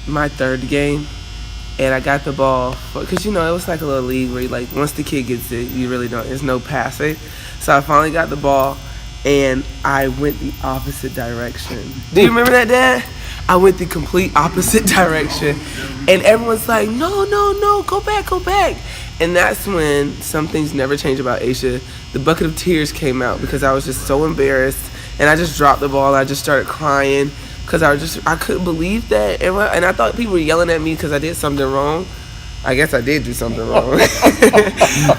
My third game, and I got the ball because it was like a little league where like once the kid gets it, you really don't. There's no passing. So I finally got the ball, and I went the opposite direction. Do you remember that, Dad? I went the complete opposite direction, and everyone's like, "No, go back." And that's when some things never change about Aisha. The bucket of tears came out because I was just so embarrassed, and I just dropped the ball. I just started crying because I couldn't believe that, and I thought people were yelling at me because I did something wrong. I guess I did do something wrong,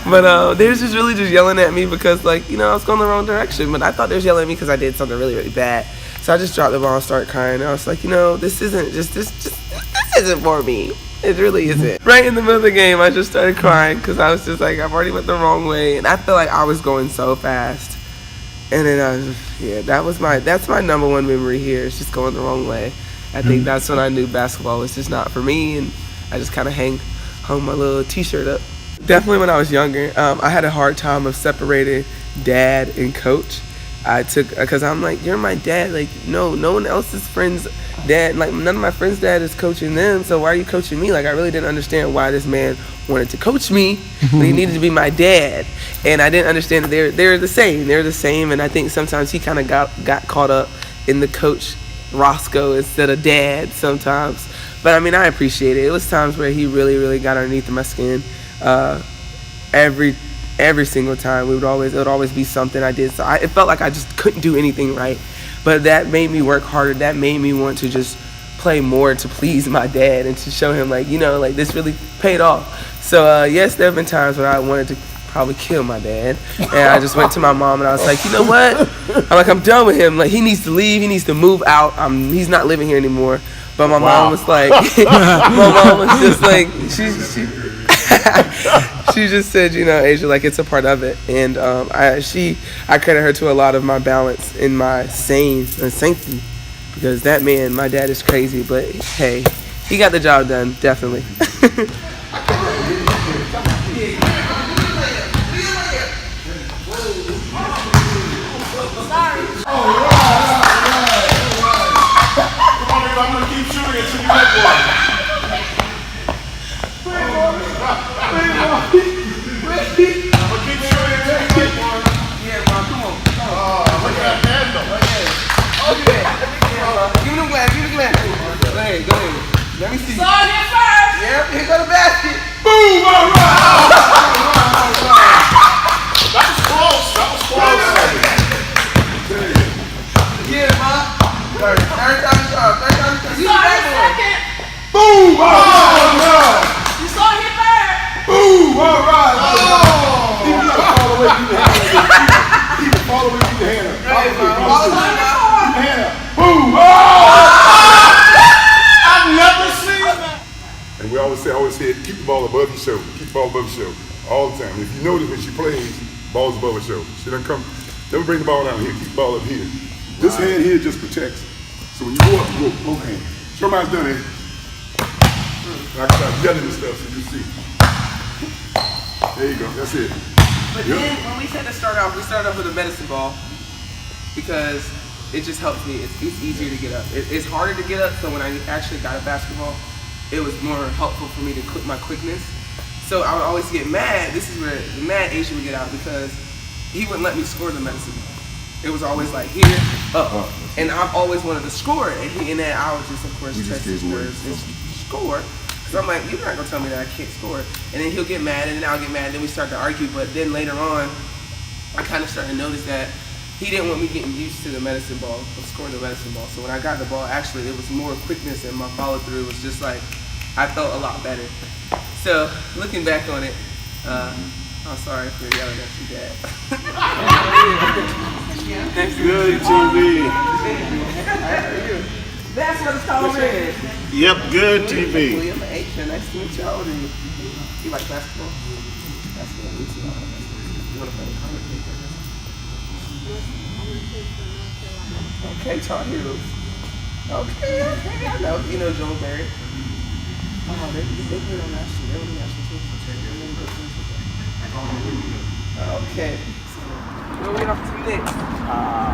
but they was just really just yelling at me because I was going the wrong direction. But I thought they was yelling at me because I did something really, really bad. So I just dropped the ball and started crying. And I was like, this isn't for me. It really isn't. Right in the middle of the game, I just started crying because I was just like, I've already went the wrong way, and I felt like I was going so fast. And then that's my number one memory here. It's just going the wrong way. I think that's when I knew basketball was just not for me, and I just kind of hung my little T-shirt up. Definitely when I was younger, I had a hard time of separating dad and coach. Because I'm like, you're my dad. Like, no one else's friend's dad. Like, none of my friends' dad is coaching them. So why are you coaching me? Like, I really didn't understand why this man wanted to coach me, but he needed to be my dad. And I didn't understand that they're the same. They're the same. And I think sometimes he kind of got caught up in the coach Roscoe instead of dad sometimes. But I mean, I appreciate it. It was times where he really, really got underneath my skin. Every single time, it would always be something I did. So it felt like I just couldn't do anything right. But that made me work harder. That made me want to just play more to please my dad and to show him like this really paid off. So yes, there have been times when I wanted to probably kill my dad, and I just went to my mom and I was like, you know what? I'm done with him. Like, he needs to leave. He needs to move out. He's not living here anymore. But my mom was like, my mom was just like, she just said, Asia, like, it's a part of it. And I credit her to a lot of my balance in my sanctity, because that man, my dad, is crazy, but hey, he got the job done, definitely. I'm gonna keep shooting until you make one. Go ahead. Let me see. Saw him first. Yep, here go the basket. Boom! All right. That was close. Get him, huh? Third time shot. You saw him second. Boom! Oh, no. You saw him third. Boom! All right. Oh! He can fall away from the hand. He can fall away from the hand. Boom! Oh! I've never seen that. And we always say, keep the ball above your shoulder. Keep the ball above your shoulder all the time. If you notice when she plays, ball's above her shoulder. She doesn't come. Never bring the ball down here. Keep the ball up here. This hand here just protects. So when you go up, you go both hands. Show me how it's done, eh? I can start yelling and stuff so you see. There you go. That's it. But then when we started off with a medicine ball because it just helps me. It's easier to get up. It's harder to get up, so when I actually got a basketball, it was more helpful for me to clip my quickness. So I would always get mad. This is where the mad Asian would get out, because he wouldn't let me score the medicine ball. It was always like here, up. And I've always wanted to score it. And then I would just, of course, test his nerves and score. Because I'm like, you're not going to tell me that I can't score. And then he'll get mad, and then I'll get mad, and then we start to argue. But then later on, I kind of started to notice that he didn't want me getting used to the medicine ball, of scoring the medicine ball. So when I got the ball, actually, it was more quickness, and my follow-through was just like, I felt a lot better. So looking back on it, I'm sorry for yelling at you, Dad. Good TV. That's what it's called, man. Yep, good TV. I'm an Asian. Nice to meet you. How old are you? You like basketball? Basketball. Me too. You want to play the college league? Okay, Tar Heels. Okay, I know. You know Joel Barrett. Oh, they played on national. They were the national team. Okay. Where we off to next?